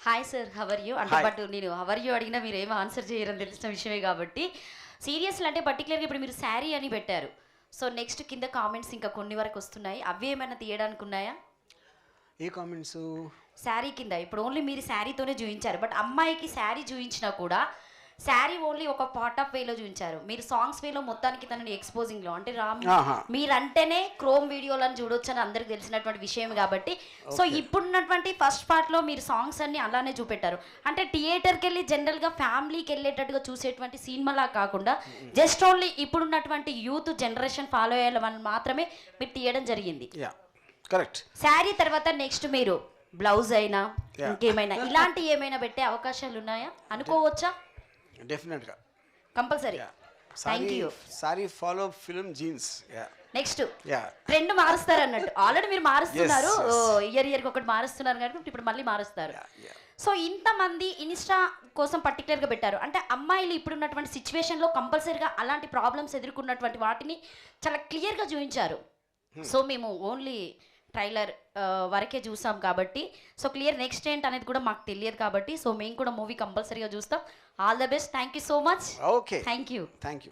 Hi sir, how are you అంటే hi. But నేను how are you అడిగినా మీరు ఏం ఆన్సర్ చేయరని తెలిసిన విషయమే కాబట్టి సీరియస్లు అంటే పర్టికులర్గా ఇప్పుడు మీరు శారీ అని పెట్టారు. సో నెక్స్ట్ కింద కామెంట్స్ ఇంకా కొన్ని వరకు వస్తున్నాయి, అవి ఏమైనా తీయడానికి ఉన్నాయా? ఏ కామెంట్స్? శారీ కింద ఇప్పుడు ఓన్లీ మీరు శారీతోనే చూపించారు, బట్ అమ్మాయికి శారీ చూపించినా కూడా శారీ ఓన్లీ ఒక పార్ట్ ఆఫ్ వేలో చూపించారు. మీరు సాంగ్స్ వేలో మొత్తానికి తనని ఎక్స్పోజింగ్లో అంటే రామ్ ఆహా. మీరంటేనే క్రోమ్ వీడియోలను చూడొచ్చు అని అందరికి తెలిసినటువంటి విషయం కాబట్టి సో Okay. ఇప్పుడున్నటువంటి ఫస్ట్ పార్ట్లో మీరు సాంగ్స్ అన్ని అలానే చూపెట్టారు. అంటే థియేటర్కి వెళ్ళి జనరల్గా ఫ్యామిలీకి వెళ్ళేటట్టుగా చూసేటువంటి సినిమాలా కాకుండా జస్ట్ ఓన్లీ ఇప్పుడున్నటువంటి యూత్ జనరేషన్ ఫాలో అయ్యేవాళ్ళని మాత్రమే మీరు తీయడం జరిగింది. Yeah correct. శారీ తర్వాత నెక్స్ట్ మీరు బ్లౌజ్ అయినా Yeah. ఇంకేమైనా ఇలాంటి ఏమైనా పెట్టే అవకాశాలు ఉన్నాయా అనుకోవచ్చా? డెఫినెట్గా. Compulsory. Thank you. Sorry follow film jeans. Yeah next yeah trend మారుస్తారు అన్నట్టు ఆల్రెడీ మీరు మారుస్తున్నారు. Yes, yes. ఇయర్కి ఒకటి మారుస్తున్నారు కాబట్టి ఇప్పుడు మళ్ళీ మారుస్తారు. యా సో ఇంతమంది ఇన్స్టా కోసం పర్టికులర్గా పెట్టారు అంటే అమ్మాయిలు ఇప్పుడున్నటువంటి సిచ్యువేషన్లో కంపల్సరీగా అలాంటి ప్రాబ్లమ్స్ ఎదుర్కొన్నటువంటి వాటిని చాలా క్లియర్గా చూపించారు. సో మేము ఓన్లీ ట్రైలర్ వరకే చూసాం కాబట్టి సో క్లియర్ నెక్స్ట్ ఏంటి అనేది కూడా మాకు తెలియదు కాబట్టి సో మేము కూడా మూవీ కంపల్సరీగా చూస్తాం. All the best. Thank you so much. Okay. Thank you. Thank you.